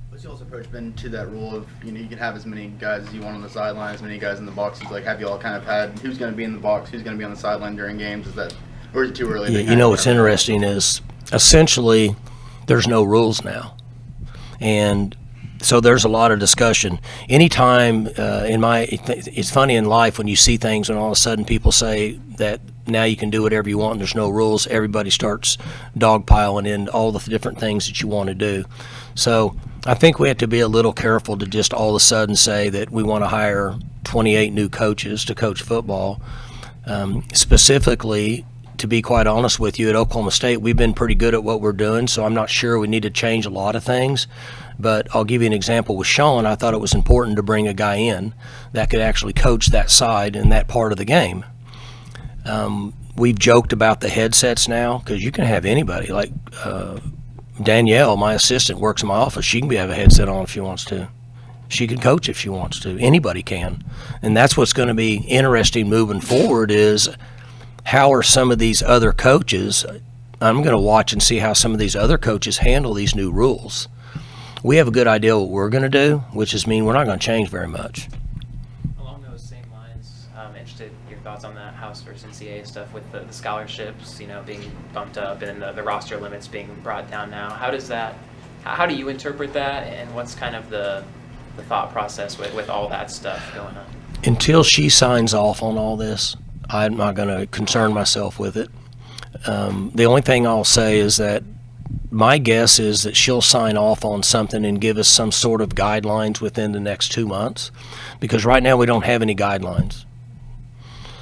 What's y'all's approach been to that rule of, you can have as many guys as you want on the sideline, as many guys in the boxes? Like, have y'all kind of had who's going to be in the box, who's going to be on the sideline during games? Or is it too early? Yeah, what's interesting is essentially there's no rules now. And so there's a lot of discussion. Anytime it's funny in life when you see things and all of a sudden people say that now you can do whatever you want and there's no rules, everybody starts dogpiling in all the different things that you want to do. So I think we have to be a little careful to just all of a sudden say that we want to hire 28 new coaches to coach football. Specifically, to be quite honest with you, at Oklahoma State, we've been pretty good at what we're doing, so I'm not sure we need to change a lot of things. But I'll give you an example with Sean. I thought it was important to bring a guy in that could actually coach that side and that part of the game. We've joked about the headsets now because you can have anybody. Like Danielle, my assistant, works in my office. She can have a headset on if she wants to. She can coach if she wants to. Anybody can. And that's what's going to be interesting moving forward is how are some of these other coaches, I'm going to watch and see how some of these other coaches handle these new rules. We have a good idea what we're going to do, which is mean we're not going to change very much. Along those same lines, I'm interested in your thoughts on that House versus NCAA stuff with the scholarships, being bumped up and the roster limits being brought down now. How do you interpret that, and what's kind of the thought process with all that stuff going on? Until she signs off on all this, I'm not going to concern myself with it. The only thing I'll say is that my guess is that she'll sign off on something and give us some sort of guidelines within the next 2 months, because right now we don't have any guidelines.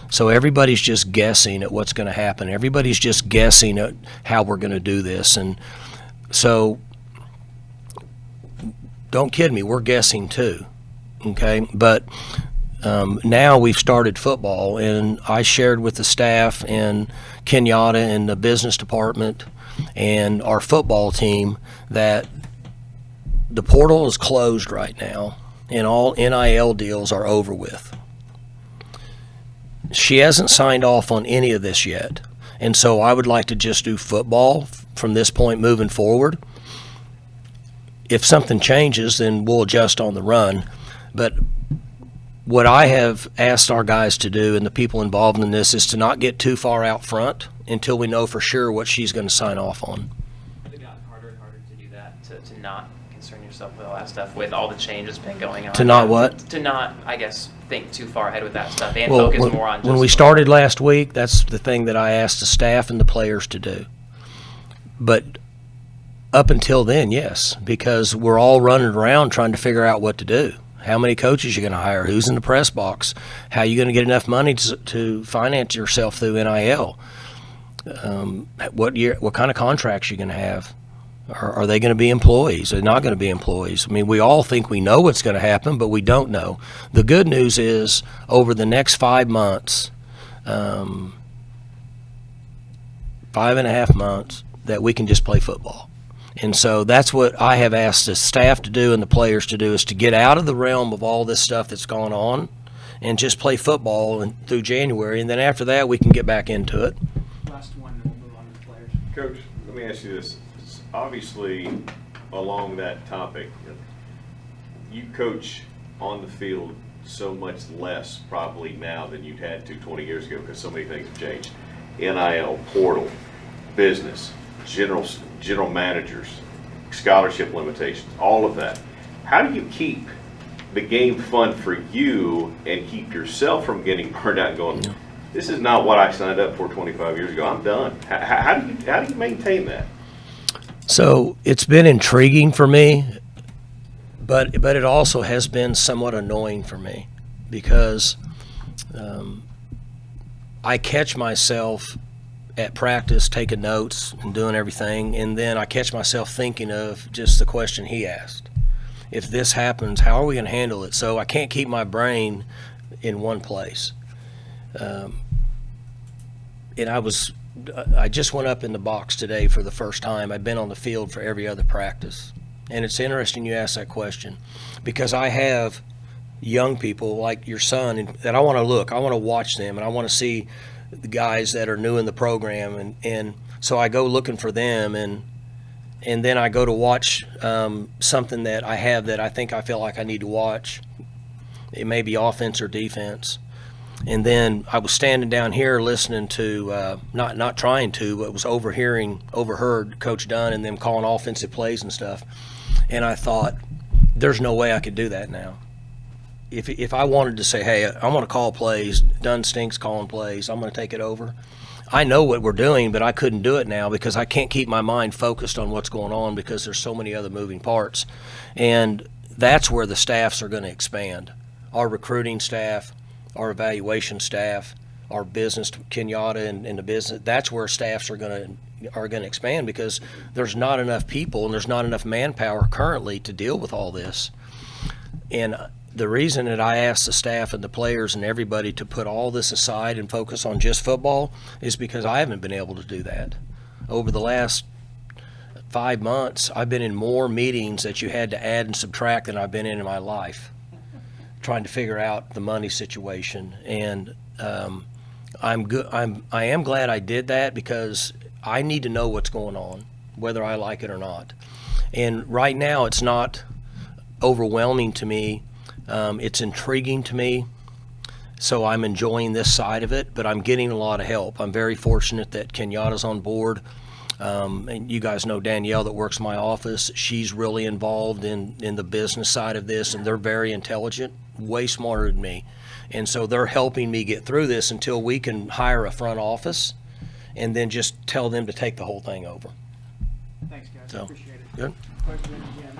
So everybody's just guessing at what's going to happen. Everybody's just guessing at how we're going to do this. And so don't kid me, we're guessing too, okay? But now we've started football, and I shared with the staff in Kenyatta and the business department and our football team that the portal is closed right now and all NIL deals are over with. She hasn't signed off on any of this yet, and so I would like to just do football from this point moving forward. If something changes, then we'll adjust on the run. But what I have asked our guys to do and the people involved in this is to not get too far out front until we know for sure what she's going to sign off on. Has it gotten harder and harder to do that, to not concern yourself with all that stuff, with all the changes been going on? To not what? To not, I guess, think too far ahead with that stuff and focus more on just... When we started last week, that's the thing that I asked the staff and the players to do. But up until then, yes, because we're all running around trying to figure out what to do. How many coaches you're going to hire? Who's in the press box? How are you going to get enough money to finance yourself through NIL? What kind of contracts you're going to have? Are they going to be employees? Are they not going to be employees? I mean, we all think we know what's going to happen, but we don't know. The good news is over the next 5 months, 5.5 months, that we can just play football. And so that's what I have asked the staff to do and the players to do, is to get out of the realm of all this stuff that's gone on and just play football through January. And then after that, we can get back into it. Last one, and we'll move on to the players. Coach, let me ask you this. Obviously, along that topic, you coach on the field so much less probably now than you'd had to 20 years ago because so many things have changed. NIL, portal, business, general managers, scholarship limitations, all of that. How do you keep the game fun for you and keep yourself from getting burned out and going, this is not what I signed up for 25 years ago, I'm done? How do you maintain that? So it's been intriguing for me, but it also has been somewhat annoying for me because I catch myself at practice taking notes and doing everything, and then I catch myself thinking of just the question he asked. If this happens, how are we going to handle it? So I can't keep my brain in one place. And I just went up in the box today for the first time. I've been on the field for every other practice. And it's interesting you ask that question because I have young people like your son that I want to look. I want to watch them, and I want to see the guys that are new in the program. And so I go looking for them, and and then I go to watch something that I have that I think I feel like I need to watch. It may be offense or defense. And then I was standing down here listening to, not trying to, but was overheard Coach Dunn and them calling offensive plays and stuff. And I thought, there's no way I could do that now. If I wanted to say, hey, I want to call plays, Dunn stinks calling plays, I'm going to take it over. I know what we're doing, but I couldn't do it now because I can't keep my mind focused on what's going on because there's so many other moving parts. And that's where the staffs are going to expand. Our recruiting staff, our evaluation staff, our business, Kenyatta and the business, that's where staffs are going to expand because there's not enough people and there's not enough manpower currently to deal with all this. And the reason that I asked the staff and the players and everybody to put all this aside and focus on just football is because I haven't been able to do that. Over the last 5 months, I've been in more meetings that you had to add and subtract than I've been in my life, trying to figure out the money situation. And I am glad I did that because I need to know what's going on, whether I like it or not. And right now, it's not overwhelming to me. It's intriguing to me, so I'm enjoying this side of it, but I'm getting a lot of help. I'm very fortunate that Kenyatta's on board. And you guys know Danielle that works in my office. She's really involved in the business side of this, and they're very intelligent, way smarter than me. And so they're helping me get through this until we can hire a front office and then just tell them to take the whole thing over. Thanks, guys. So, Appreciate it. good. Question again.